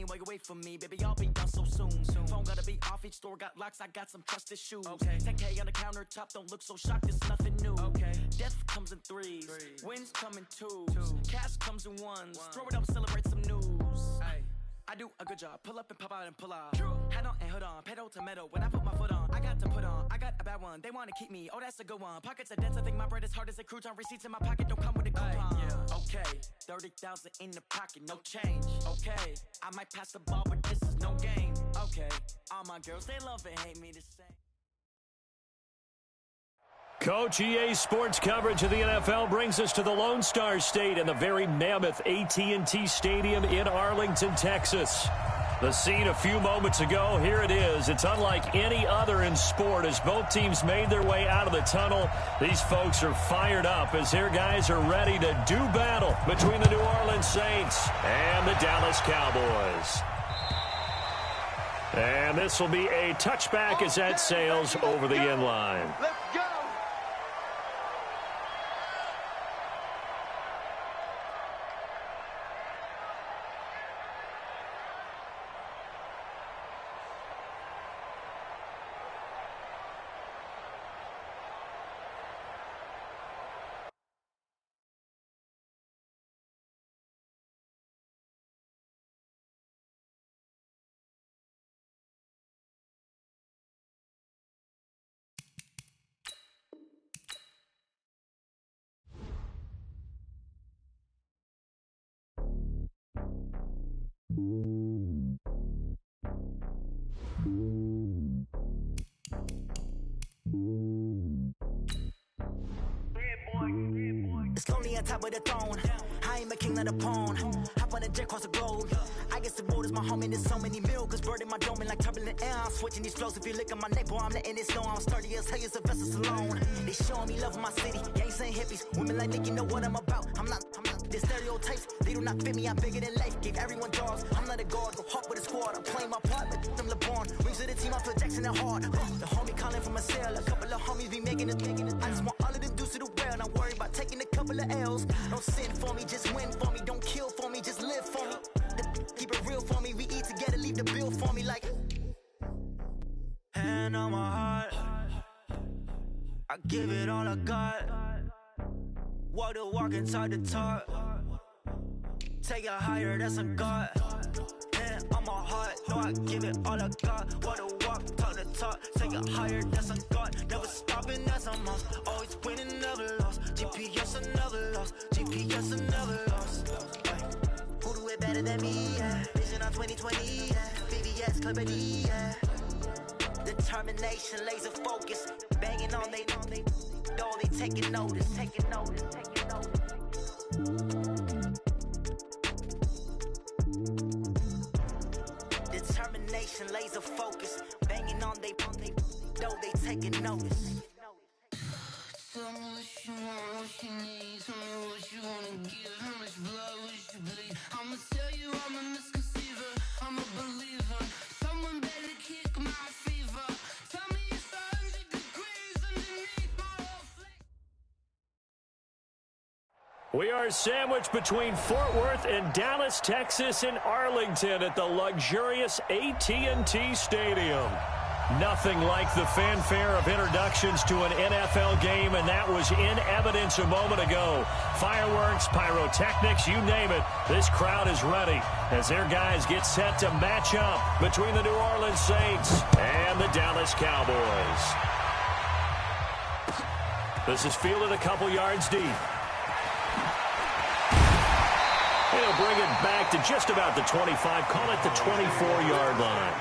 lane while you wait for me. Baby, I'll be done so soon. Phone gotta be off, each store got locks, I got some trusted shoes. 10K on the countertop, don't look so shocked, it's nothing new. Death comes in threes, wins come in twos, cash comes in ones. Throw it up, celebrate some news. I do a good job, pull up and pop out and pull out. Hat on and hood on, pedal to metal. When I put my foot on, I got to put on. I got a bad one, they wanna keep me, oh that's a good one. Pockets are dense, I think my bread is hard as a crouton. Receipts in my pocket don't come with a coupon. Okay, 30,000 in the pocket, no change. Okay, I might pass the ball, but this is no game. Okay, all my girls, they love and hate me the same. Coach, EA Sports coverage of the NFL brings us to the Lone Star State and the very mammoth AT&T Stadium in Arlington, Texas. The scene a few moments ago, here it is. It's unlike any other in sport as both teams made their way out of the tunnel. These folks are fired up as their guys are ready to do battle between the New Orleans Saints and the Dallas Cowboys. And this will be a touchback as that sails over the end line. Let's go! It's lonely on top of the throne. I ain't a king of the pawn. Hop on a jet across the globe. I guess the road is my home and there's so many miracles burning my dome and like turbulent air. I'm switching these flows. If you look at my neck, boy, I'm letting it slow. I'm sturdy as hell as Sylvester Stallone. They showing me love in my city. Gang saying hippies. Women like Nick, you know what I'm about. I'm not. The stereotypes, they do not fit me. I'm bigger than life. Gave everyone dogs. I'm not a guard. Go hard with a squad. I'm playing my part, but I'm LeBron. Rings of the team, I feel Jackson and hard. The homie calling from a cell. A couple of homies be making it. I just want all of them dudes to the well. Not worry about taking a couple of L's. Don't sin for me, just win for me. Don't kill for me, just live for me. Keep it real for me. We eat together, leave the bill for me like. Hand on my heart, I give it all I got. Walk the walk and talk the talk. Take it higher, that's a God. Hand on my heart, no, I give it all I got. Walk the walk, talk the talk. Take it higher, that's a God. Never stopping, that's a must. Always winning, never lost. GPS, I never lost. GPS, I never lost. Who do it better than me? Yeah. Vision on 2020. Yeah. VVS, Clippity. Yeah. Determination, laser focus. Banging on they know they taking notice. Taking notice. Taking notice. Determination, laser focus. Banging on they know they taking notice. Tell me what you want, what you need. Tell me what you wanna give. How much blood would you bleed? I'ma tell you I'm a misconceiver. I'm a believer. Someone better kick my fever. Tell me it's 100 degrees underneath my whole flesh. We are sandwiched between Fort Worth and Dallas, Texas, and Arlington at the luxurious AT&T Stadium. Nothing like the fanfare of introductions to an NFL game, and that was in evidence a moment ago. Fireworks, pyrotechnics, you name it. This crowd is ready as their guys get set to match up between the New Orleans Saints and the Dallas Cowboys. This is fielded a couple yards deep. He'll bring it back to just about the 25, call it the 24-yard line.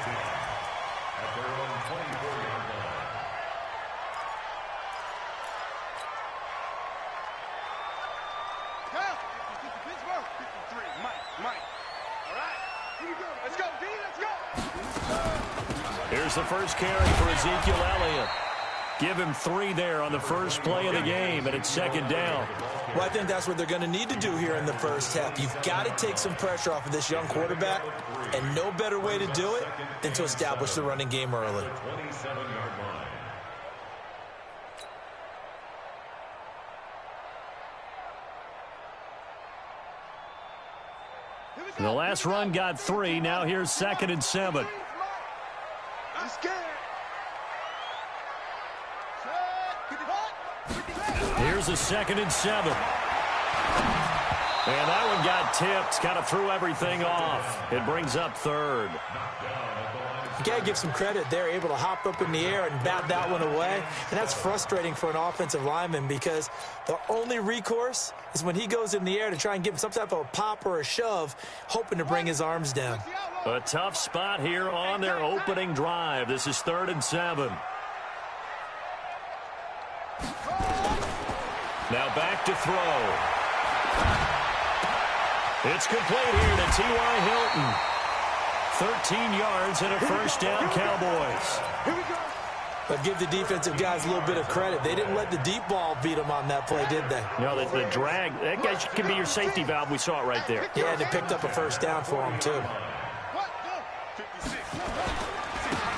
Here's the first carry for Ezekiel Elliott. Give him 3 there on the first play of the game, and it's second down. Well, I think that's what they're going to need to do here in the first half. You've got to take some pressure off of this young quarterback, and no better way to do it than to establish the running game early. The last run got 3. Now here's 2nd and 7. Here's a 2nd and 7. And that one got tipped. Kind of threw everything off. It brings up 3rd. You got to give some credit. They're able to hop up in the air and bat that one away. And that's frustrating for an offensive lineman because the only recourse is when he goes in the air to try and give him some type of a pop or a shove, hoping to bring his arms down. A tough spot here on their opening drive. This is 3rd and 7. Now back to throw. It's complete here to T.Y. Hilton. 13 yards and a first down, Cowboys. But give the defensive guys a little bit of credit. They didn't let the deep ball beat them on that play, did they? No, the drag, that guy can be your safety valve. We saw it right there. Yeah, and they picked up a first down for him, too.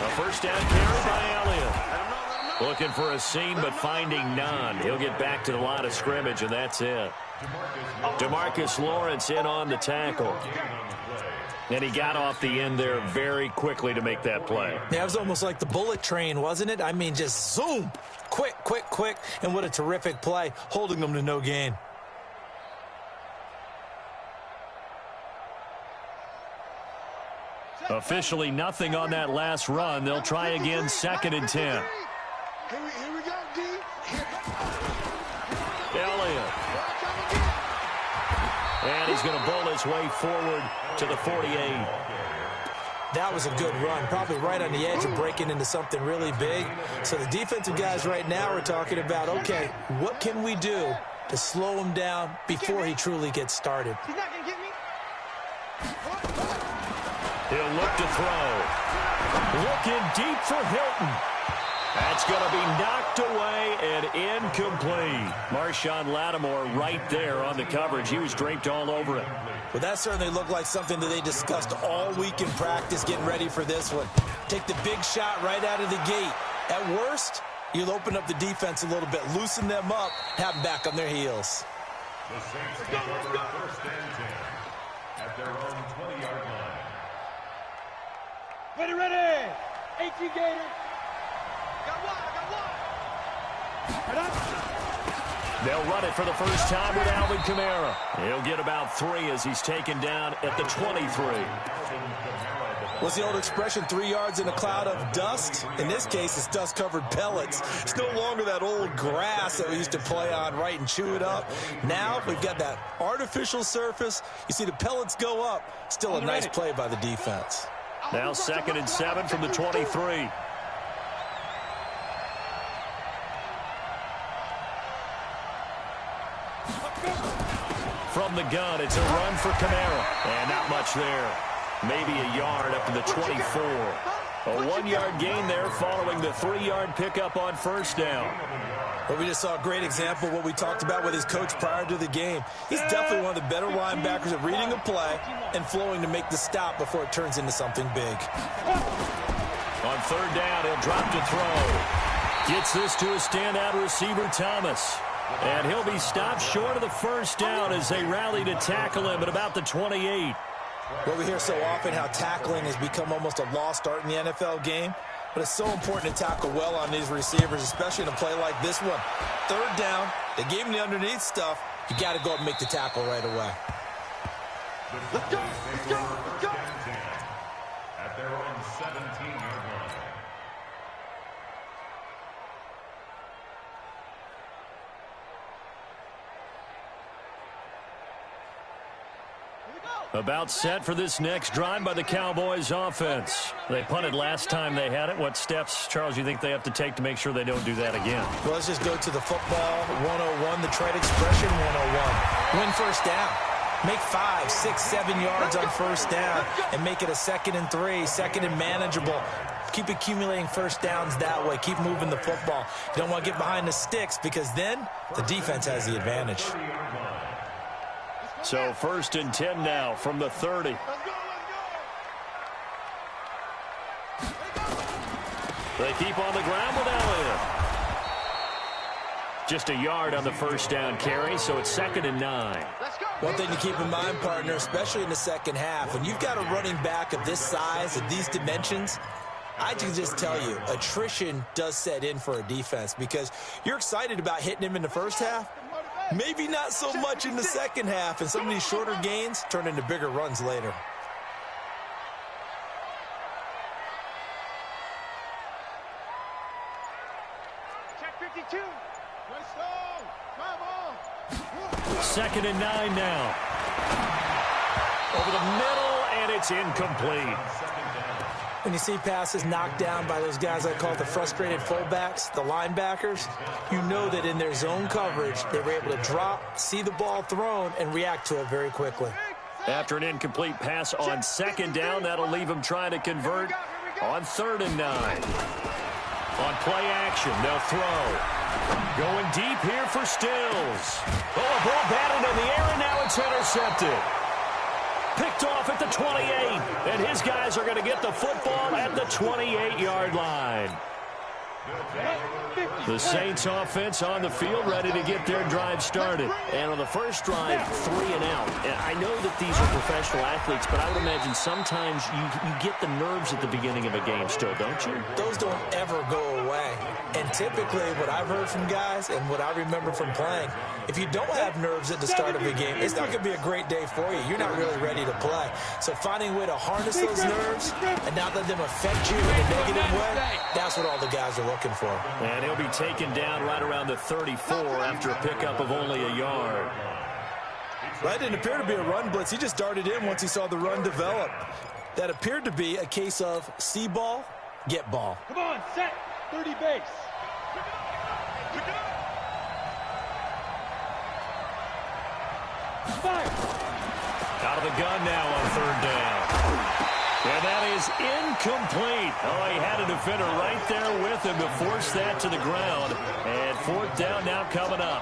A first down carry by Elliott. Looking for a seam, but finding none. He'll get back to the line of scrimmage, and that's it. DeMarcus Lawrence in on the tackle. And he got off the end there very quickly to make that play. Yeah, it was almost like the bullet train, wasn't it? I mean, just zoom. Quick, quick, quick. And what a terrific play, holding them to no gain. Officially nothing on that last run. They'll try again, 2nd and 10. Here we go, D. Elliott. And he's going to bowl his way forward to the 48. That was a good run, probably right on the edge of breaking into something really big. So the defensive guys right now are talking about, okay, what can we do to slow him down before he truly gets started? He's not going to get me. He'll look to throw. Looking deep for Hilton. That's going to be knocked away and incomplete. Marshawn Lattimore right there on the coverage. He was draped all over it. Well, that certainly looked like something that they discussed all week in practice getting ready for this one. Take the big shot right out of the gate. At worst, you'll open up the defense a little bit, loosen them up, have them back on their heels. The Saints get first and 10 at their own 20-yard line. Ready. 18 Gator. Got one. They'll run it for the first time with Alvin Kamara. He'll get about 3 as he's taken down at the 23. What's the old expression, 3 yards in a cloud of dust? In this case, it's dust-covered pellets. It's no longer that old grass that we used to play on, right, and chew it up. Now we've got that artificial surface. You see the pellets go up. Still a nice play by the defense. Now 2nd and 7 from the 23. From the gun, it's a run for Kamara. And not much there. Maybe a yard up to the 24. A 1-yard gain there following the 3-yard pickup on first down. Well, we just saw a great example of what we talked about with his coach prior to the game. He's definitely one of the better linebackers at reading a play and flowing to make the stop before it turns into something big. On 3rd down, he'll drop to throw. Gets this to a standout receiver, Thomas. And he'll be stopped short of the first down as they rally to tackle him at about the 28. Well, we hear so often how tackling has become almost a lost art in the NFL game. But it's so important to tackle well on these receivers, especially in a play like this one. 3rd down, they gave him the underneath stuff. You got to go up and make the tackle right away. Let's go. At their own 17-yard line. About set for this next drive by the Cowboys offense. They punted last time they had it. What steps, Charles, you think they have to take to make sure they don't do that again? Well, let's just go to the football 101, the trade expression 101. Win first down. Make 5, 6, 7 yards on first down and make it a 2nd and 3, 2nd and manageable. Keep accumulating first downs that way. Keep moving the football. You don't want to get behind the sticks because then the defense has the advantage. So 1st and 10 now from the 30. They keep on the ground with Elliott. Just a yard on the first down carry, so it's 2nd and 9. Let's go. One thing to keep in mind, partner, especially in the second half, when you've got a running back of this size, of these dimensions, I can just tell you, attrition does set in for a defense because you're excited about hitting him in the first half, maybe not so much in the second half, and some of these shorter gains turn into bigger runs later. Check 52. Let's go. Come on. 2nd and 9 now. Over the middle, and it's incomplete. When you see passes knocked down by those guys I call the frustrated fullbacks, the linebackers, you know that in their zone coverage, they were able to drop, see the ball thrown, and react to it very quickly. After an incomplete pass on 2nd down, that'll leave them trying to convert on 3rd and 9. On play action, they'll throw. Going deep here for Stills. Oh, a ball batted in the air, and now it's intercepted. Picked off at the 28, and his guys are going to get the football at the 28-yard line. The Saints offense on the field, ready to get their drive started. And on the first drive, 3 and out. And I know that these are professional athletes, but I would imagine sometimes you get the nerves at the beginning of a game still, don't you? Those don't ever go away. And typically what I've heard from guys and what I remember from playing, if you don't have nerves at the start of a game, it's not going to be a great day for you. You're not really ready to play. So finding a way to harness those nerves and not let them affect you in a negative way, that's what all the guys are looking for. And he'll be taken down right around the 34 after a pickup of only a yard. That didn't appear to be a run blitz. He just darted in once he saw the run develop. That appeared to be a case of see ball, get ball. Come on, set. 30 base. Fire. Out of the gun now on 3rd down. And that is incomplete. Oh, he had a defender right there with him to force that to the ground. And 4th down now coming up.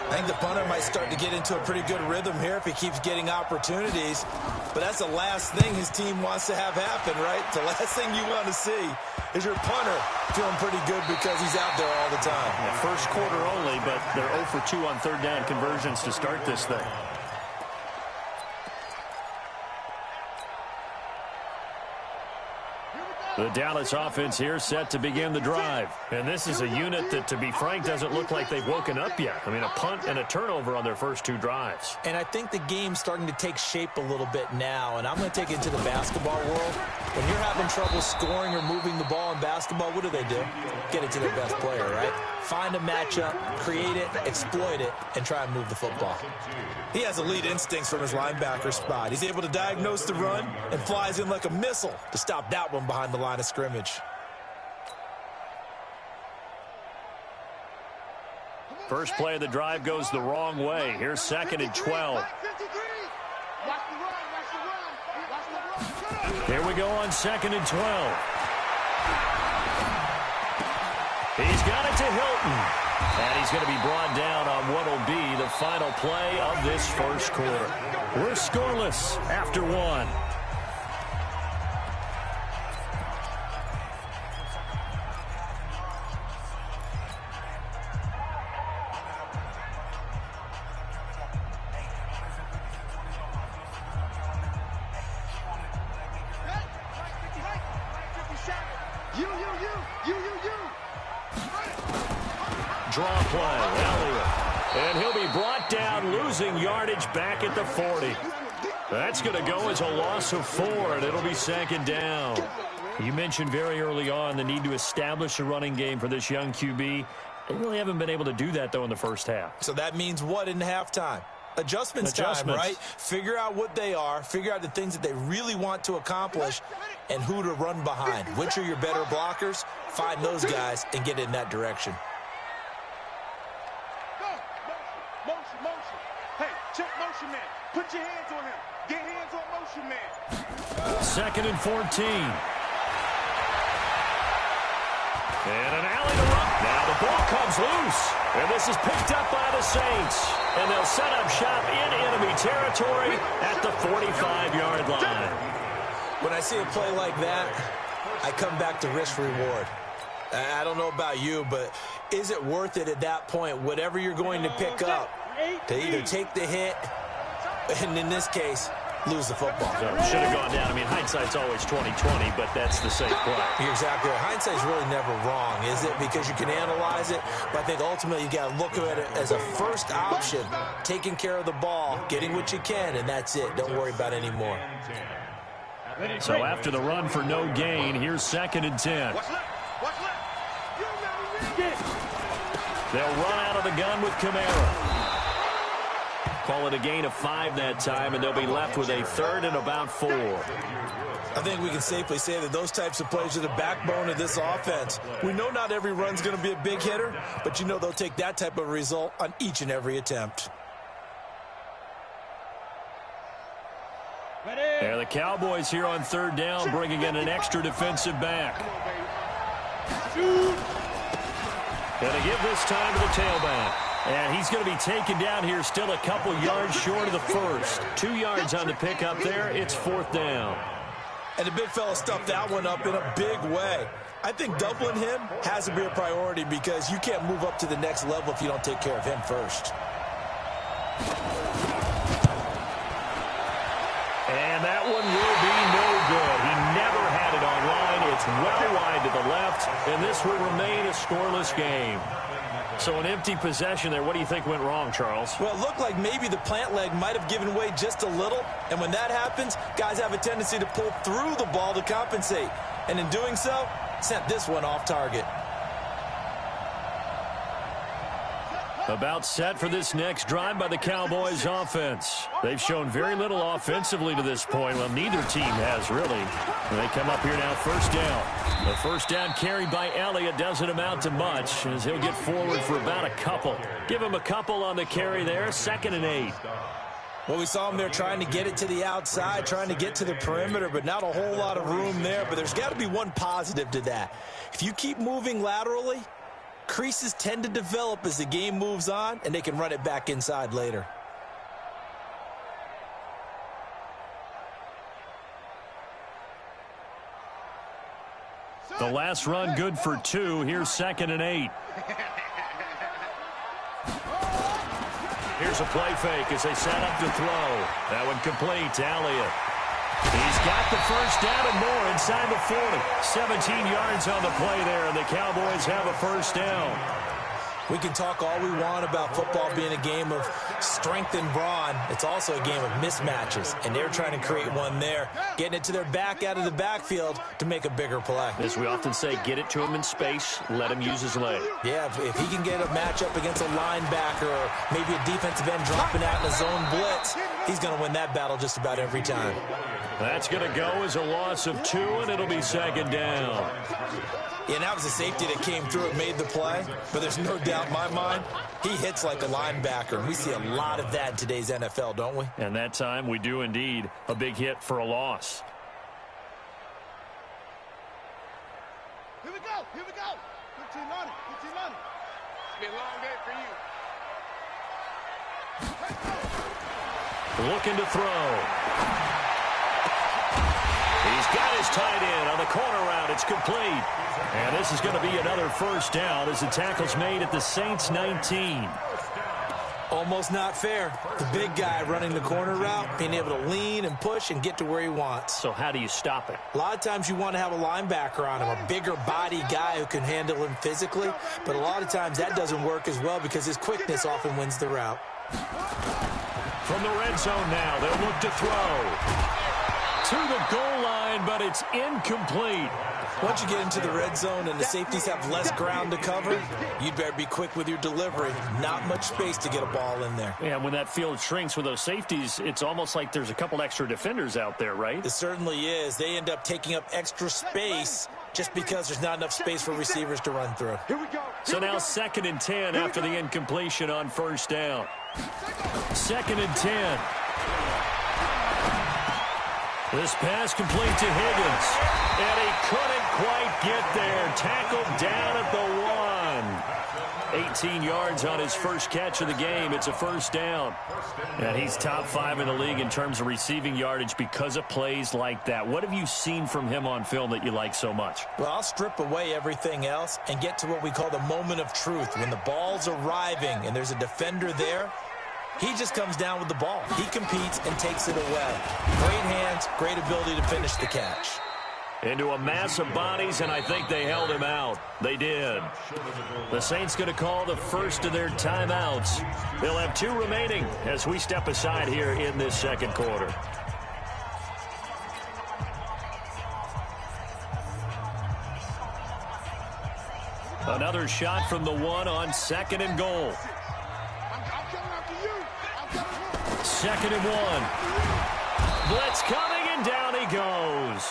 I think the punter might start to get into a pretty good rhythm here if he keeps getting opportunities. But that's the last thing his team wants to have happen, right? The last thing you want to see is your punter feeling pretty good because he's out there all the time. Yeah, first quarter only, but they're 0 for 2 on 3rd down conversions to start this thing. The Dallas offense here set to begin the drive. And this is a unit that, to be frank, doesn't look like they've woken up yet. I mean, a punt and a turnover on their first 2 drives. And I think the game's starting to take shape a little bit now. And I'm going to take it to the basketball world. When you're having trouble scoring or moving the ball in basketball, what do? Get it to their best player, right? Find a matchup, create it, exploit it, and try and move the football. He has elite instincts from his linebacker spot. He's able to diagnose the run and flies in like a missile to stop that one behind the line of scrimmage. First play of the drive goes the wrong way. Here's 2nd and 12. Here we go on 2nd and 12. He's got it to Hilton. And he's going to be brought down on what will be the final play of this first quarter. We're scoreless after 1. Draw play, Elliott. And he'll be brought down, losing yardage back at the 40. That's going to go as a loss of 4, and it'll be 2nd down. You mentioned very early on the need to establish a running game for this young QB. They really haven't been able to do that, though, in the first half. So that means what in halftime? Adjustments time, right? Figure out what they are, figure out the things that they really want to accomplish, and who to run behind. Which are your better blockers? Find those guys and get in that direction. Check motion man. Put your hands on him. Get hands on motion man. 2nd and 14. And an alley to run. Now the ball comes loose. And this is picked up by the Saints. And they'll set up shop in enemy territory at the 45-yard line. When I see a play like that, I come back to risk-reward. I don't know about you, but is it worth it at that point, whatever you're going to pick up, to either take the hit And in this case, lose the football. So should have gone down. I mean, hindsight's always 20/20, but that's the same play. You're exactly right. Hindsight's really never wrong, is it? Because you can analyze it, but I think ultimately you got to look at it as a first option, taking care of the ball, getting what you can, and that's it. Don't worry about any more. So after the run for no gain, here's 2nd and 10. They'll run out of the gun with Kamara. Call it a gain of 5 that time, and they'll be left with a 3rd and about 4. I think we can safely say that those types of plays are the backbone of this offense. We know not every run's going to be a big hitter, but you know they'll take that type of result on each and every attempt. There the Cowboys here on 3rd down, bringing in an extra defensive back. Going to give this time to the tailback. And he's going to be taken down here, still a couple yards short of the first. 2 yards on the pickup there. It's 4th down. And the big fella stuffed that one up in a big way. I think doubling him has to be a priority because you can't move up to the next level if you don't take care of him first. And that one will be no good. He never had it on line. It's well wide to the left, and this will remain a scoreless game. So an empty possession there. What do you think went wrong, Charles? Well, it looked like maybe the plant leg might have given way just a little. And when that happens, guys have a tendency to pull through the ball to compensate. And in doing so, sent this one off target. About set for this next drive by the Cowboys offense. They've shown very little offensively to this point. Well, neither team has really. And they come up here now, 1st down. The 1st down carried by Elliott doesn't amount to much as he'll get forward for about a couple. Give him a couple on the carry there, 2nd and 8. Well, we saw him there trying to get it to the outside, trying to get to the perimeter, but not a whole lot of room there. But there's got to be one positive to that. If you keep moving laterally, creases tend to develop as the game moves on, and they can run it back inside later. The last run good for 2. Here's 2nd and 8. Here's a play fake as they set up to throw. That one complete to Elliott. He's got the 1st down and more inside the 40. 17 yards on the play there, and the Cowboys have a 1st down. We can talk all we want about football being a game of strength and brawn. It's also a game of mismatches, and they're trying to create one there, getting it to their back out of the backfield to make a bigger play. As we often say, get it to him in space, let him use his leg. Yeah, if he can get a matchup against a linebacker or maybe a defensive end dropping out in a zone blitz, he's going to win that battle just about every time. That's going to go as a loss of 2, and it'll be 2nd down. Yeah, and that was a safety that came through and made the play, but there's no doubt in my mind, he hits like a linebacker, and we see a lot of that in today's NFL, don't we? And that time, we do indeed. A big hit for a loss. Here we go. 15 on it. It's been a long day for you. Looking to throw. He's got his tight end on the corner route. It's complete. And this is going to be another 1st down as the tackle's made at the Saints 19. Almost not fair. The big guy running the corner route, being able to lean and push and get to where he wants. So how do you stop it? A lot of times you want to have a linebacker on him, a bigger body guy who can handle him physically. But a lot of times that doesn't work as well because his quickness often wins the route. From the red zone now, they'll look to throw. To the goal line, but it's incomplete. Once you get into the red zone and the safeties have less ground to cover, you'd better be quick with your delivery. Not much space to get a ball in there. Yeah, when that field shrinks with those safeties, it's almost like there's a couple extra defenders out there, right? It certainly is. They end up taking up extra space just because there's not enough space for receivers to run through. Here we go. So now 2nd and 10 after the incompletion on 1st down. 2nd and 10. This pass complete to Higgins. And he couldn't quite get there. Tackled down at the 1. 18 yards on his first catch of the game. It's a 1st down. And he's top 5 in the league in terms of receiving yardage because of plays like that. What have you seen from him on film that you like so much? Well, I'll strip away everything else and get to what we call the moment of truth. When the ball's arriving and there's a defender there, He just comes down with the ball. He competes and takes it away. Great hands, great ability to finish the catch. Into a mass of bodies, and I think they held him out. They did. The Saints going to call the first of their timeouts. They'll have 2 remaining as we step aside here in this second quarter. Another shot from the 1 on 2nd and goal. 2nd and 1. Blitz coming, and down he goes.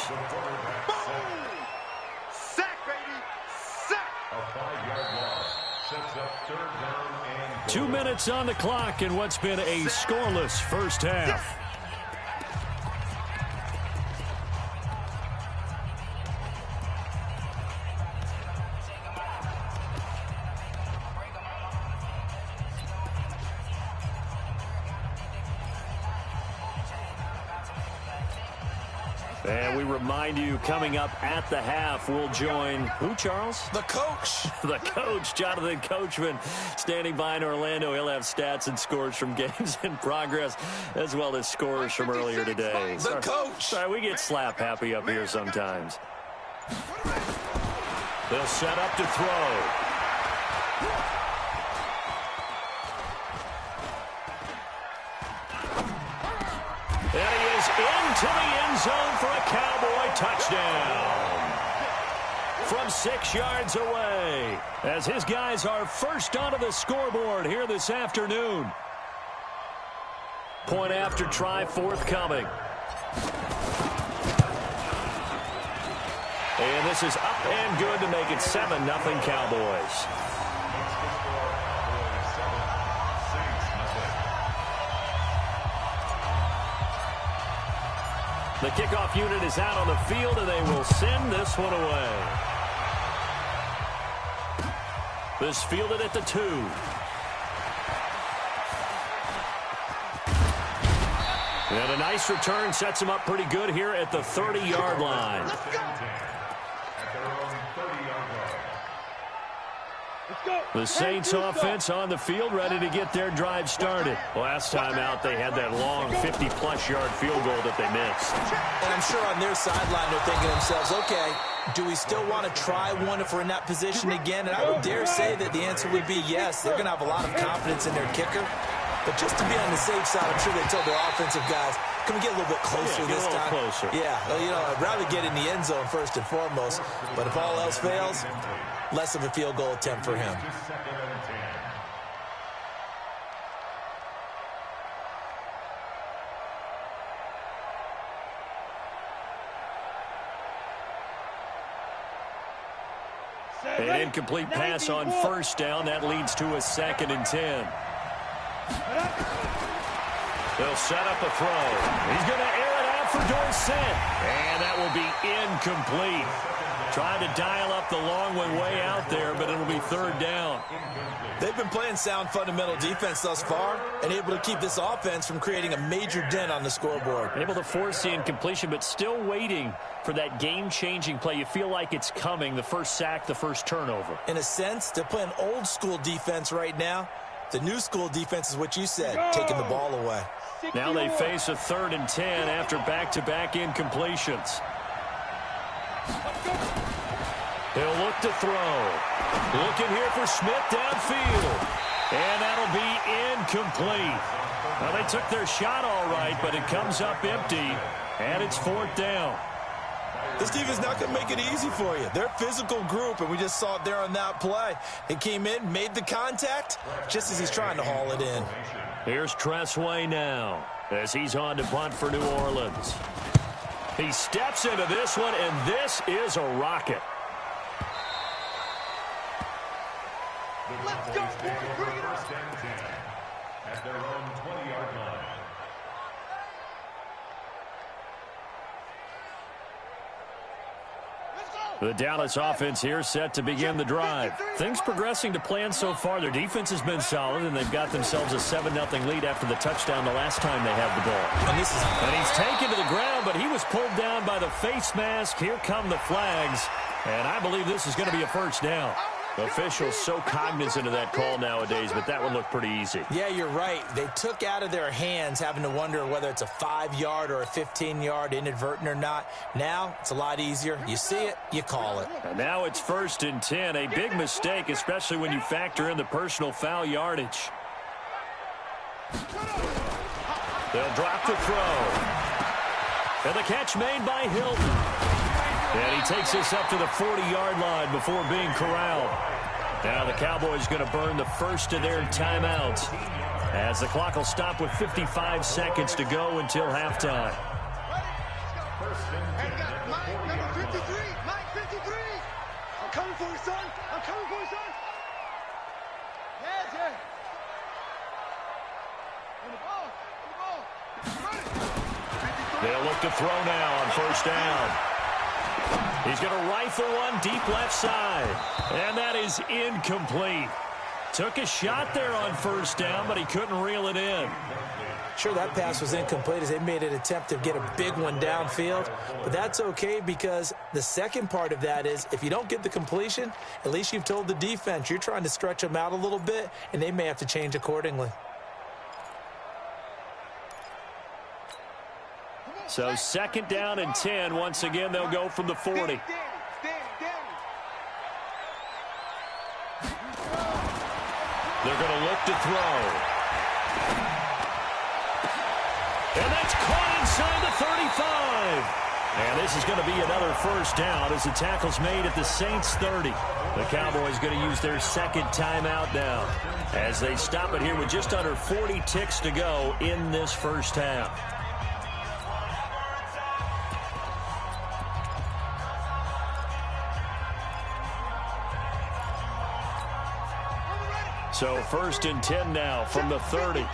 Sack, baby! Sack! A 5-yard loss sets up 3rd down and 2 minutes on the clock in what's been a scoreless first half. And we remind you, coming up at the half, we'll join who, Charles? The coach. The coach, Jonathan Coachman, standing by in Orlando. He'll have stats and scores from games in progress, as well as scores from earlier today. The coach. Sorry, we get slap happy up here sometimes. They'll set up to throw. And he is into the end zone for a Cowboy touchdown. From 6 yards away, as his guys are first onto the scoreboard here this afternoon. Point after try forthcoming. And this is up and good to make it 7-0 Cowboys. The kickoff unit is out on the field, and they will send this one away. This fielded at the 2. And a nice return sets him up pretty good here at the 30-yard line. The Saints offense on the field, ready to get their drive started. Last time out, they had that long 50-plus yard field goal that they missed. And I'm sure on their sideline they're thinking to themselves, okay, do we still want to try one if we're in that position again? And I would dare say that the answer would be yes. They're going to have a lot of confidence in their kicker. But just to be on the safe side, I'm sure they told their offensive guys, can we get a little bit closer this time? Closer. Yeah, well, you know, I'd rather get in the end zone first and foremost. But if all else fails, less of a field goal attempt for him. An incomplete pass on first down. That leads to a 2nd and 10. They'll set up a throw. He's going to air it out for Dorsett. And that will be incomplete. Trying to dial up the long one way out there, but it'll be 3rd down. They've been playing sound fundamental defense thus far and able to keep this offense from creating a major dent on the scoreboard. Able to force the incompletion, but still waiting for that game-changing play. You feel like it's coming, the first sack, the first turnover. In a sense, they're playing old-school defense right now. The new-school defense is what you said, taking the ball away. Now they face a 3rd and 10 after back-to-back incompletions. He'll look to throw. Looking here for Smith downfield. And that'll be incomplete. Well, they took their shot all right, but it comes up empty, and it's 4th down. This defense is not going to make it easy for you. They're a physical group, and we just saw it there on that play. He came in, made the contact, just as he's trying to haul it in. Here's Jetrozay now as he's on to punt for New Orleans. He steps into this one, and this is a rocket. Let's go, boys. Bring it up. 1st and 10 at their own 20-yard line. The Dallas offense here set to begin the drive. Things progressing to plan so far. Their defense has been solid, and they've got themselves a 7-0 lead after the touchdown the last time they had the ball. And he's taken to the ground, but he was pulled down by the face mask. Here come the flags, and I believe this is going to be a 1st down. Officials so cognizant of that call nowadays, but that would look pretty easy. Yeah, you're right. They took out of their hands having to wonder whether it's a 5-yard or a 15-yard inadvertent or not. Now, it's a lot easier. You see it, you call it. And now it's 1st and 10. A big mistake, especially when you factor in the personal foul yardage. They'll drop the throw. And the catch made by Hilton. And he takes this up to the 40-yard line before being corralled. Now the Cowboys going to burn the first of their timeouts as the clock will stop with 55 seconds to go until halftime. Mike, number 53. Mike, 53. I'm coming for you, son. I'm coming for you, son. Yeah. In the ball. Run it. They'll look to throw now on 1st down. He's going to rifle one deep left side. And that is incomplete. Took a shot there on 1st down, but he couldn't reel it in. Sure, that pass was incomplete as they made an attempt to get a big one downfield. But that's okay because the second part of that is if you don't get the completion, at least you've told the defense you're trying to stretch them out a little bit, and they may have to change accordingly. So 2nd down and 10. Once again, they'll go from the 40. Danny. They're going to look to throw. And that's caught inside the 35. And this is going to be another 1st down as the tackle's made at the Saints 30. The Cowboys going to use their 2nd timeout now as they stop it here with just under 40 ticks to go in this 1st half. So 1st and 10 now from the 30. I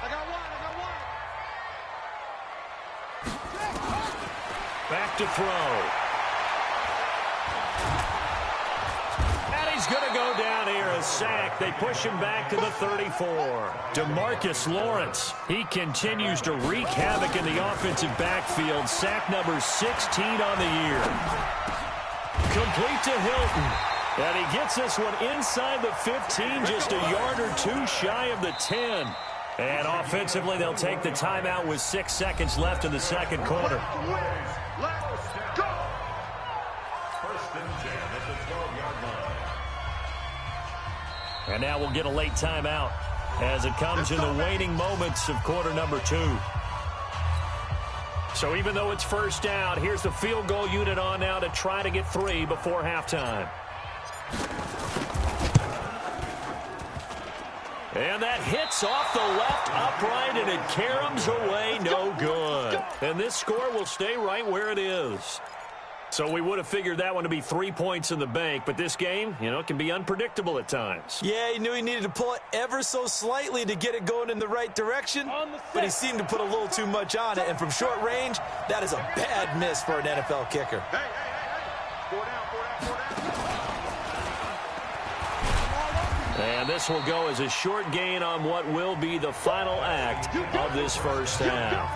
got one. Back to throw. And he's going to go down here, a sack. They push him back to the 34. DeMarcus Lawrence, he continues to wreak havoc in the offensive backfield. Sack number 16 on the year. Complete to Hilton. And he gets this one inside the 15, just a yard or two shy of the 10. And offensively, they'll take the timeout with 6 seconds left in the 2nd quarter. Let's go. 1st and 10 at the 12-yard line. And now we'll get a late timeout as it comes in the waning moments of quarter number 2. So even though it's 1st down, here's the field goal unit on now to try to get 3 before halftime. And that hits off the left upright, and it caroms away, no good. And this score will stay right where it is. So we would have figured that one to be 3 points in the bank, but this game, it can be unpredictable at times. Yeah, he knew he needed to pull it ever so slightly to get it going in the right direction, but he seemed to put a little too much on it, and from short range, that is a bad miss for an NFL kicker. Hey. 4 down. And this will go as a short gain on what will be the final act of this 1st half.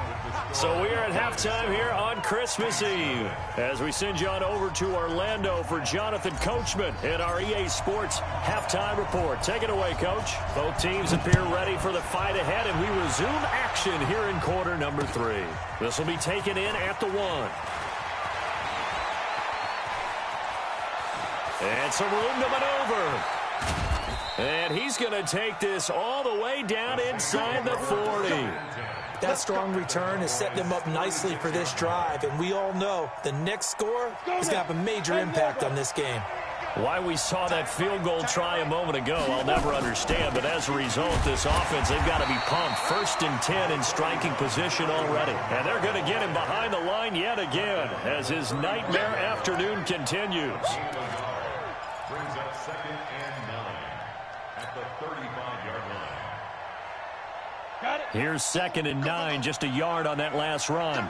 So we are at halftime here on Christmas Eve as we send you on over to Orlando for Jonathan Coachman in our EA Sports halftime report. Take it away, Coach. Both teams appear ready for the fight ahead, and we resume action here in quarter number 3. This will be taken in at the 1. And some room to maneuver. And he's going to take this all the way down inside the 40. That strong return has set them up nicely for this drive, and we all know the next score is going to have a major impact on this game. Why we saw that field goal try a moment ago, I'll never understand, but as a result, this offense, they've got to be pumped. 1st and 10 in striking position already. And they're going to get him behind the line yet again as his nightmare afternoon continues. Brings up 2nd and 9 at the 35-yard line. Got it. Here's 2nd and 9, just a yard on that last run.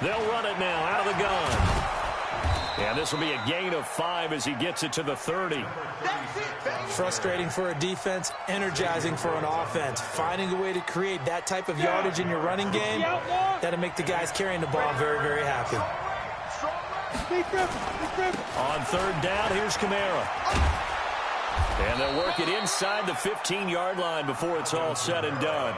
They'll run it now out of the gun. And this will be a gain of 5 as he gets it to the 30. Frustrating for a defense, energizing for an offense. Finding a way to create that type of yardage in your running game, that'll make the guys carrying the ball very, very happy. On third down, here's Kamara. And they'll work it inside the 15-yard line before it's all said and done.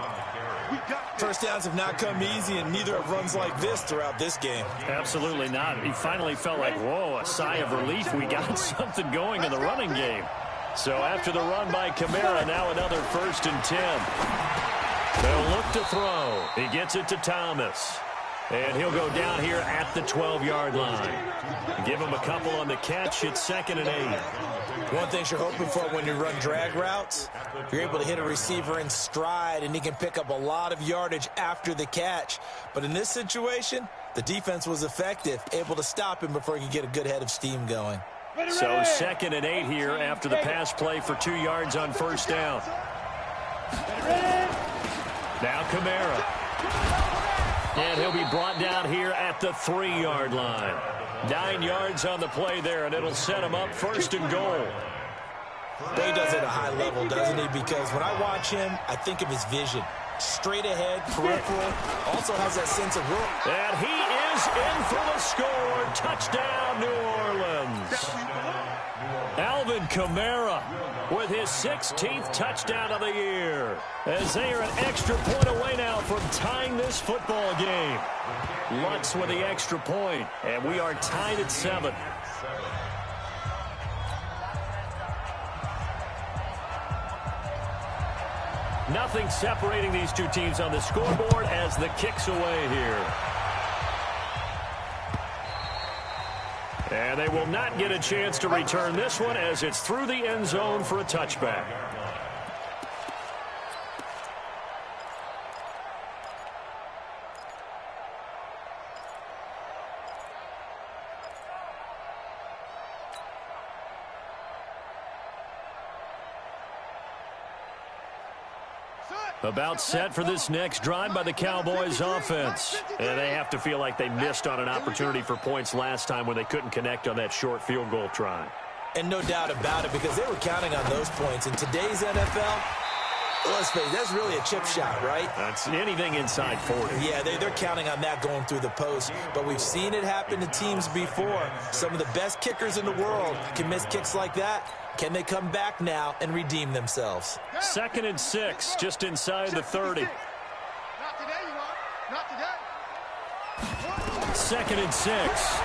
First downs have not come easy, and neither have runs like this throughout this game. Absolutely not. He finally felt like, whoa, a sigh of relief. We got something going in the running game. So after the run by Kamara, now another 1st and 10. They'll look to throw. He gets it to Thomas. And he'll go down here at the 12-yard line. Give him a couple on the catch. It's 2nd and 8. One thing you're hoping for when you run drag routes, you're able to hit a receiver in stride, and he can pick up a lot of yardage after the catch. But in this situation, the defense was effective, able to stop him before he could get a good head of steam going. So 2nd and 8 here after the pass play for 2 yards on 1st down. Now Kamara. And he'll be brought down here at the 3-yard line. 9 yards on the play there, and it'll set him up 1st and goal. He does it at a high level, doesn't he? Because when I watch him, I think of his vision. Straight ahead, peripheral, also has that sense of will. And he is in for the score. Touchdown, New Orleans. Alvin Kamara with his 16th touchdown of the year, as they are an extra point away now from tying this football game. Lutz with the extra point, and we are tied at 7. Nothing separating these two teams on the scoreboard as the kick's away here. And they will not get a chance to return this one as it's through the end zone for a touchback. About set for this next drive by the Cowboys offense. And they have to feel like they missed on an opportunity for points last time when they couldn't connect on that short field goal try. And no doubt about it, because they were counting on those points. In today's NFL, let's face it, that's really a chip shot, right? That's anything inside 40. Yeah, they're counting on that going through the post. But we've seen it happen to teams before. Some of the best kickers in the world can miss kicks like that. Can they come back now and redeem themselves? 2nd and 6, just inside the 30. Not today, you are. Not today. 2nd and 6.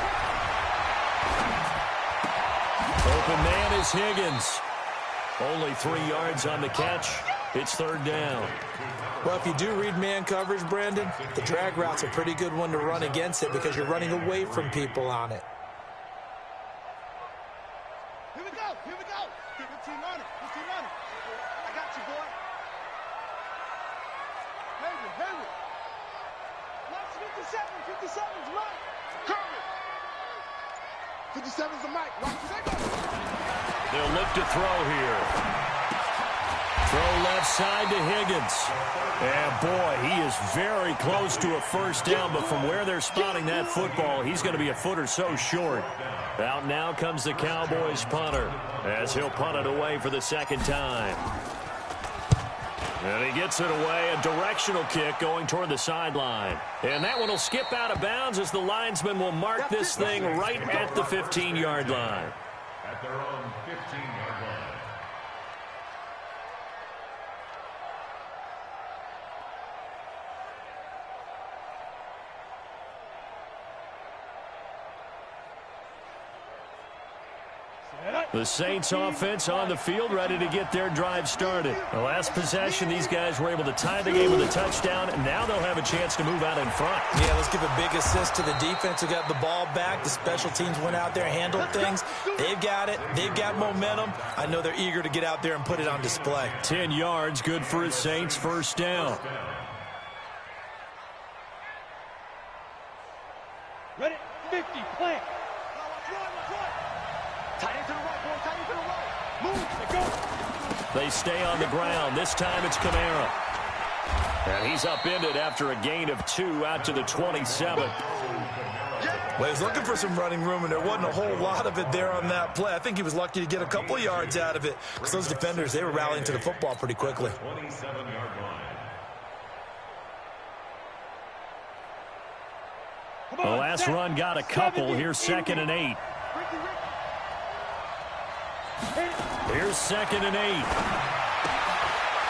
Open man is Higgins. Only 3 yards on the catch. It's 3rd down. Well, if you do read man coverage, Brandon, the drag route's a pretty good one to run against it because you're running away from people on it. Here we go. Here we go. 15 on it. 15 on it. I got you, boy. Hayward. Watch 57. 57's right. Curry. 57's the mic. Watch it. They'll look to throw here. Throw left side to Higgins. And, boy, he is very close to a 1st down, but from where they're spotting that football, he's going to be a foot or so short. Out now comes the Cowboys punter as he'll punt it away for the 2nd time. And he gets it away, a directional kick going toward the sideline. And that one will skip out of bounds as the linesman will mark this thing right at the 15-yard line. At their own 15-yard line. The Saints offense on the field, ready to get their drive started. The last possession, these guys were able to tie the game with a touchdown, and now they'll have a chance to move out in front. Yeah, let's give a big assist to the defense who got the ball back. The special teams went out there, handled things. They've got it. They've got momentum. I know they're eager to get out there and put it on display. 10 yards, good for a Saints 1st down. Ready? 50. Plant. Tight end to the right, boy. Tight end to the right. Move. Go. They stay on the ground. This time it's Kamara. And he's upended after a gain of 2 out to the 27. Well, he was looking for some running room, and there wasn't a whole lot of it there on that play. I think he was lucky to get a couple yards out of it because those defenders, they were rallying to the football pretty quickly. 27-yard line. The last run got a couple. Here's 2nd and 8. Here's 2nd and 8.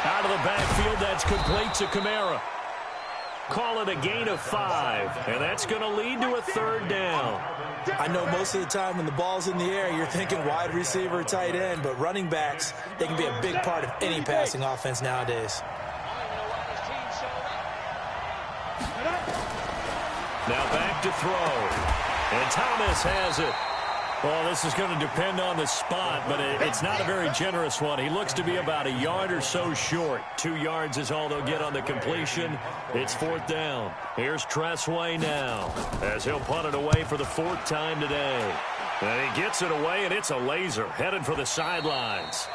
Out of the backfield, that's complete to Kamara. Call it a gain of 5, and that's going to lead to a 3rd down. I know most of the time when the ball's in the air, you're thinking wide receiver or tight end, but running backs, they can be a big part of any passing offense nowadays. Now back to throw. And Thomas has it. Well, this is going to depend on the spot, but it's not a very generous one. He looks to be about a yard or so short. 2 yards is all they'll get on the completion. It's 4th down. Here's Jetrozay now as he'll punt it away for the 4th time today. And he gets it away, and it's a laser headed for the sidelines.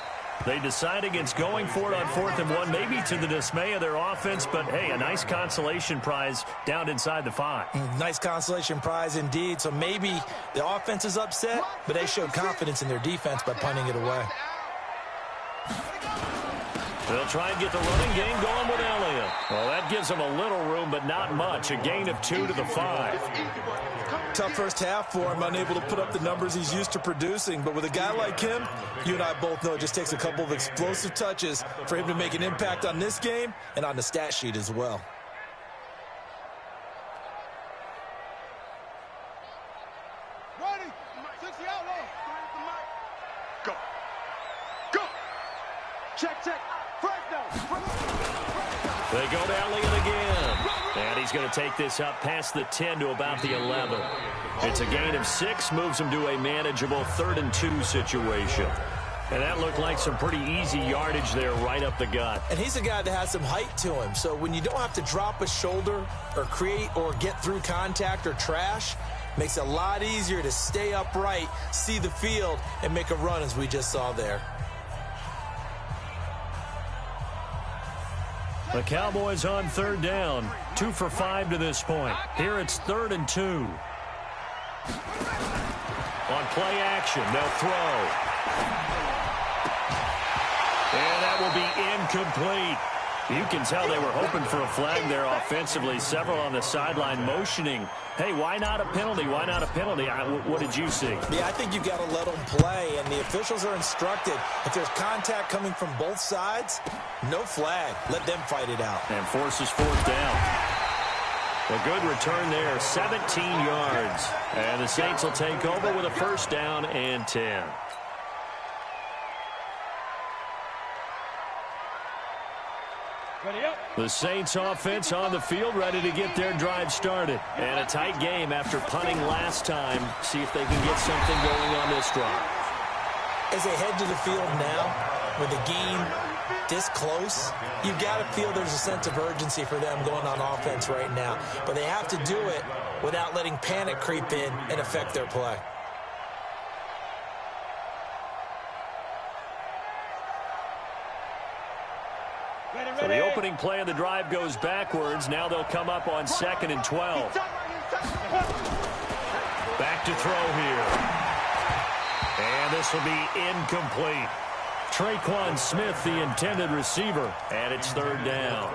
They decide against going for it on 4th and 1, maybe to the dismay of their offense, but, hey, a nice consolation prize down inside the 5. Nice consolation prize indeed. So maybe the offense is upset, but they showed confidence in their defense by punting it away. They'll try and get the running game going with Elliott. Well, that gives them a little room, but not much. A gain of 2 to the 5. Tough first half for him, unable to put up the numbers he's used to producing. But with a guy like him, you and I both know it just takes a couple of explosive touches for him to make an impact on this game and on the stat sheet as well. Ready. 60 outlaw. Go. Go. Check, check. They go to Elliott again. And he's going to take this up past the 10 to about the 11. It's a gain of 6, moves him to a manageable 3rd and 2 situation. And that looked like some pretty easy yardage there right up the gut. And he's a guy that has some height to him. So when you don't have to drop a shoulder or create or get through contact or trash, makes it a lot easier to stay upright, see the field, and make a run as we just saw there. The Cowboys on 3rd down. 2 for 5 to this point. Here it's 3rd and 2. On play action, they'll throw. And that will be incomplete. You can tell they were hoping for a flag there offensively. Several on the sideline motioning. Hey, why not a penalty? Why not a penalty? What did you see? Yeah, I think you've got to let them play, and the officials are instructed. If there's contact coming from both sides, no flag. Let them fight it out. And forces 4th down. A good return there, 17 yards. And the Saints will take over with a 1st down and 10. The Saints offense on the field, ready to get their drive started. And a tight game after punting last time. See if they can get something going on this drive. As they head to the field now, with the game this close, you've got to feel there's a sense of urgency for them going on offense right now. But they have to do it without letting panic creep in and affect their play. So the opening play of the drive goes backwards. Now they'll come up on 2nd and 12. Back to throw here. And this will be incomplete. Traquan Smith, the intended receiver, and it's 3rd down.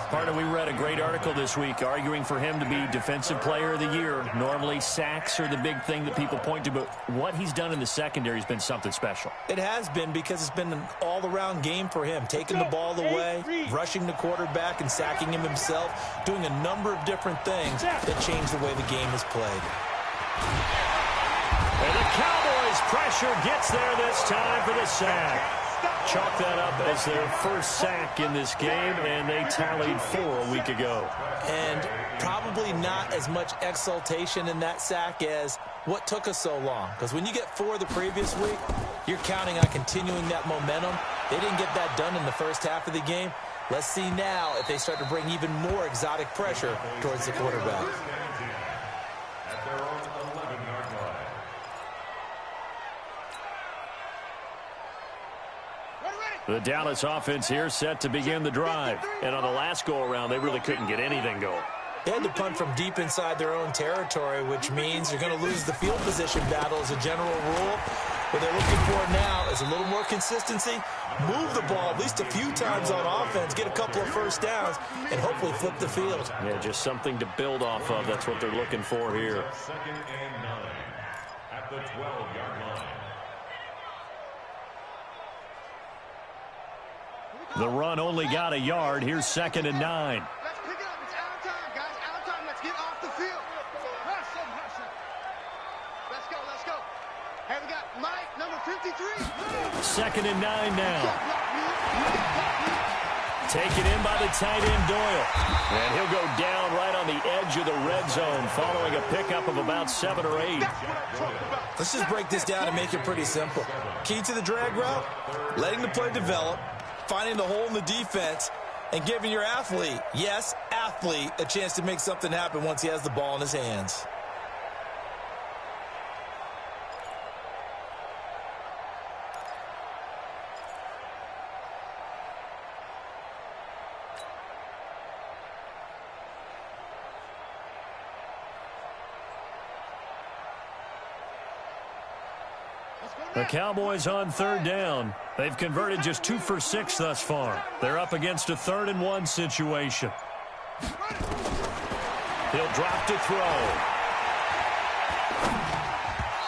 Partner, we read a great article this week arguing for him to be Defensive Player of the Year. Normally, sacks are the big thing that people point to, but what he's done in the secondary has been something special. It has been, because it's been an all-around game for him, taking the ball away, rushing the quarterback and sacking him himself, doing a number of different things that change the way the game is played. And the Cowboys' pressure gets there this time for the sack. Chalk that up as their first sack in this game, and they tallied 4 a week ago. And probably not as much exultation in that sack as what took us so long. Because when you get 4 the previous week, you're counting on continuing that momentum. They didn't get that done in the first half of the game. Let's see now if they start to bring even more exotic pressure towards the quarterback. At their own 11-yard line. The Dallas offense here set to begin the drive. And on the last go-around, they really couldn't get anything going. They had to punt from deep inside their own territory, which means you're going to lose the field position battle as a general rule. What they're looking for now is a little more consistency, move the ball at least a few times on offense, get a couple of first downs, and hopefully flip the field. Yeah, just something to build off of. That's what they're looking for here. 2nd and 9 at the 12-yard line. The run only got a yard. Here's 2nd and 9. Let's pick it up. It's out of time, guys. Out of time. Let's get off the field. Rush him, rush him. Let's go, let's go. Hey, we got Mike, number 53. 2nd and 9 now. Taken in by the tight end, Doyle. And he'll go down right on the edge of the red zone following a pickup of about 7 or 8. Let's just break this down and make it pretty simple. Key to the drag route, letting the play develop, finding the hole in the defense, and giving your athlete, yes, athlete, a chance to make something happen once he has the ball in his hands. The Cowboys on 3rd down. They've converted just 2 for 6 thus far. They're up against a 3rd and 1 situation. He'll drop to throw.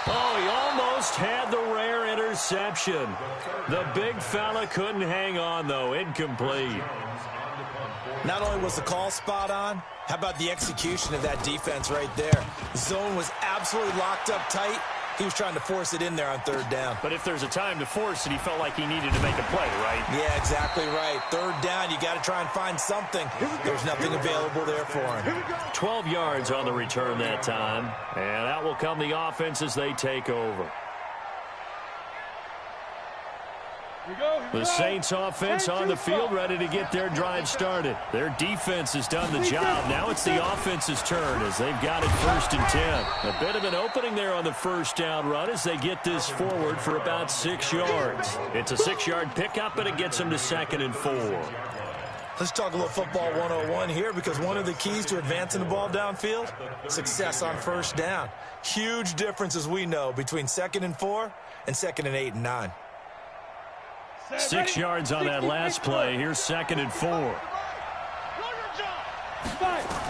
Oh, he almost had the rare interception. The big fella couldn't hang on, though. Incomplete. Not only was the call spot on, how about the execution of that defense right there? The zone was absolutely locked up tight. He was trying to force it in there on 3rd down. But if there's a time to force it, he felt like he needed to make a play, right? Yeah, exactly right. 3rd down, you got to try and find something. There's nothing available there for him. 12 yards on the return that time. And out will come the offense as they take over. The Saints offense on the field, ready to get their drive started. Their defense has done the job. Now it's the offense's turn as they've got it 1st and 10. A bit of an opening there on the 1st down run as they get this forward for about 6 yards. It's a 6-yard pickup, and it gets them to 2nd and 4. Let's talk a little football 101 here, because one of the keys to advancing the ball downfield, success on 1st down. Huge difference, as we know, between 2nd and 4 and 2nd and 8 and 9. 6 yards on that last play. Here's 2nd and 4.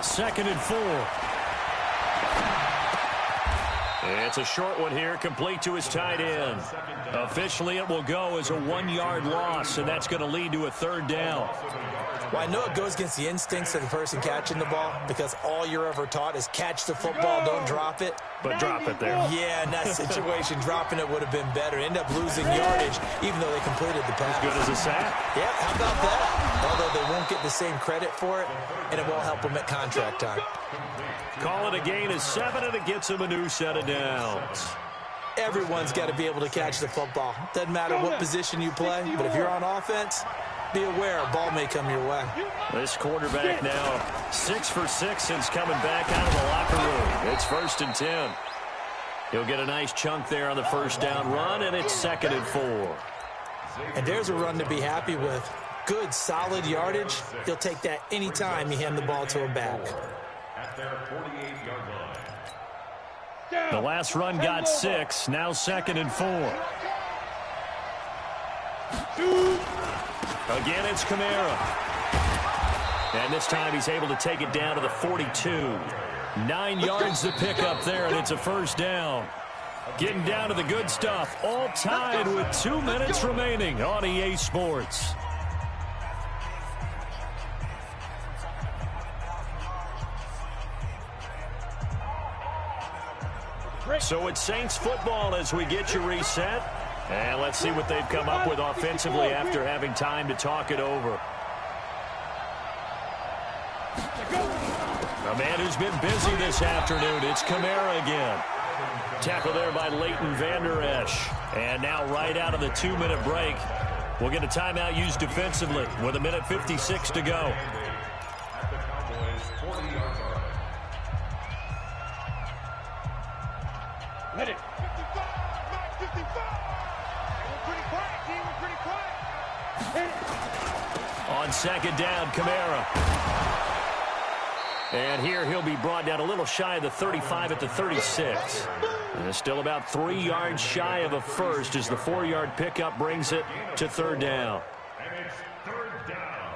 2nd and 4. It's a short one here, complete to his tight end. Officially, it will go as a 1-yard loss, and that's going to lead to a 3rd down. Well, I know it goes against the instincts of the person catching the ball, because all you're ever taught is catch the football, don't drop it. But drop it there. Yeah, in that situation, dropping it would have been better. End up losing yardage, even though they completed the pass. As good as a sack. Yeah, how about that? Although they won't get the same credit for it, and it won't help them at contract time. Call it a gain of 7, and it gets them a new set of downs. Everyone's got to be able to catch the football. Doesn't matter what position you play, but if you're on offense, be aware a ball may come your way. This quarterback now 6 for 6 since coming back out of the locker room. It's 1st and 10. He'll get a nice chunk there on the 1st down run, and it's 2nd and 4. And there's a run to be happy with. Good, solid yardage. He'll take that anytime you hand the ball to him back. At their 48-yard line. The last run got 6, now 2nd and 4. Again, it's Kamara. And this time he's able to take it down to the 42. 9 yards to pick up there, and it's a 1st down. Getting down to the good stuff, all tied with 2 minutes remaining on EA Sports. So it's Saints football as we get you reset. And let's see what they've come up with offensively after having time to talk it over. A man who's been busy this afternoon, it's Kamara again. Tackle there by Leighton Vander Esch. And now right out of the 2-minute break, we'll get a timeout used defensively with 1:56 to go. At the Cowboys' 40-yard line. Let it. 55, 55. We're pretty quiet, team. We're pretty quiet. On 2nd down, Kamara. And here he'll be brought down a little shy of the 35 at the 36. And still about 3 yards shy of a first as the 4-yard pickup brings it to third down. And it's third down.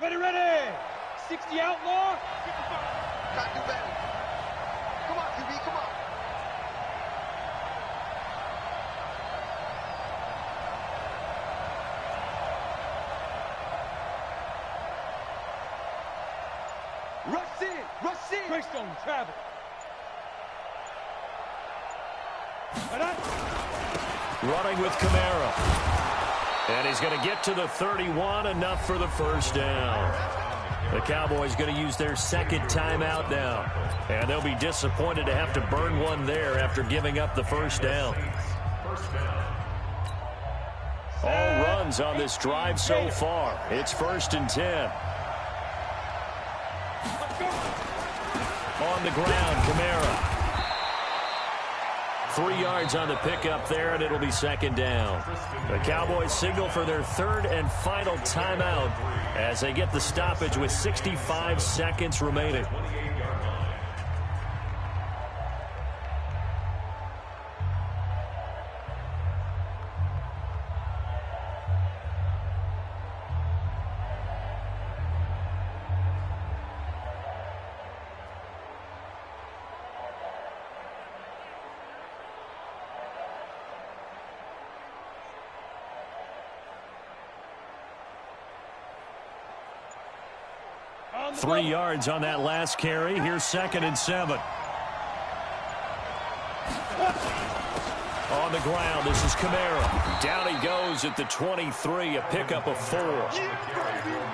Ready. 60 outlaw. Gotta do better. Come on, QB, come on. Rush in. Greystone travel. Running with Kamara. And he's going to get to the 31, enough for the first down. The Cowboys going to use their second timeout now. And they'll be disappointed to have to burn one there after giving up the first down. All runs on this drive so far. It's 1st and 10. On the ground, Kamara. 3 yards on the pickup there, and it'll be second down. The Cowboys signal for their third and final timeout as they get the stoppage with 65 seconds remaining. On 3 yards on that last carry. Here's 2nd and 7. On the ground, this is Kamara. Down he goes at the 23, a pickup of 4. All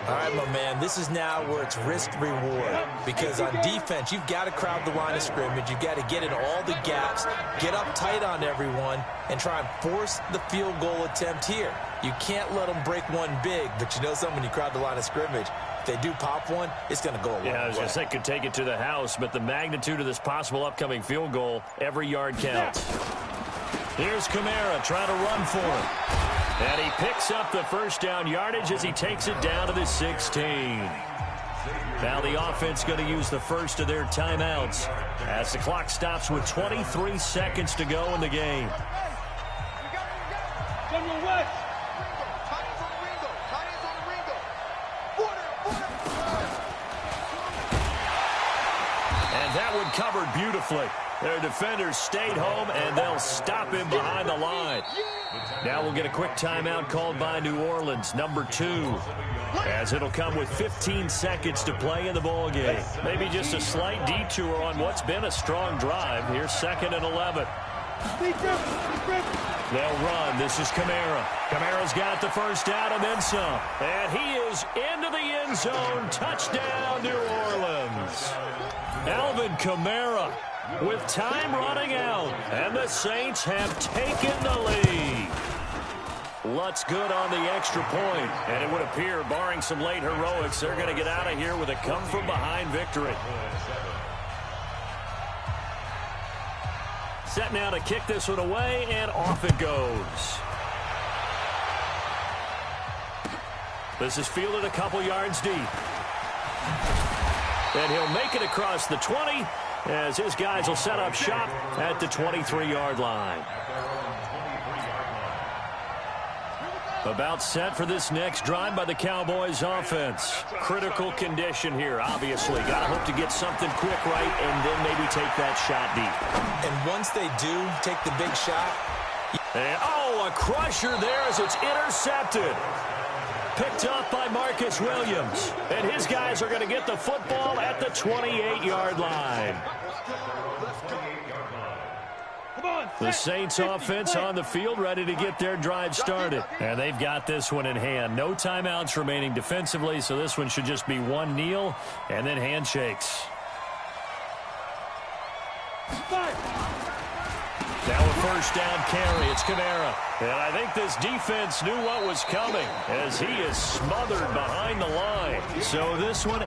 right, my man, this is now where it's risk-reward. Because on defense, you've got to crowd the line of scrimmage. You've got to get in all the gaps, get up tight on everyone, and try and force the field goal attempt here. You can't let them break one big, but you know something, when you crowd the line of scrimmage, if they do pop one, it's going to go a long way. Yeah, I was going to say could take it to the house, but the magnitude of this possible upcoming field goal, every yard counts. Here's Kamara trying to run for it. And he picks up the first down yardage as he takes it down to the 16. Now the offense going to use the first of their timeouts as the clock stops with 23 seconds to go in the game. General West. And that one covered beautifully. Their defenders stayed home, and they'll stop him behind the line. Now we'll get a quick timeout called by New Orleans, number 2, as it'll come with 15 seconds to play in the ballgame. Maybe just a slight detour on what's been a strong drive. Here's 2nd and 11. They'll run. This is Kamara. Kamara's got the first down and then some. And he is into the end zone. Touchdown, New Orleans. Alvin Kamara with time running out. And the Saints have taken the lead. Lutz good on the extra point. And it would appear, barring some late heroics, they're going to get out of here with a come-from-behind victory. Set now to kick this one away, and off it goes. This is fielded a couple yards deep. And he'll make it across the 20 as his guys will set up shop at the 23-yard line. About set for this next drive by the Cowboys offense. Critical condition here, obviously. Got to hope to get something quick right and then maybe take that shot deep. And once they do take the big shot. And, a crusher there as it's intercepted. Picked up by Marcus Williams. And his guys are going to get the football at the 28-yard line. The Saints offense on the field ready to get their drive started. And they've got this one in hand. No timeouts remaining defensively, so this one should just be one kneel and then handshakes. Now a first down carry. It's Kamara. And I think this defense knew what was coming as he is smothered behind the line. So this one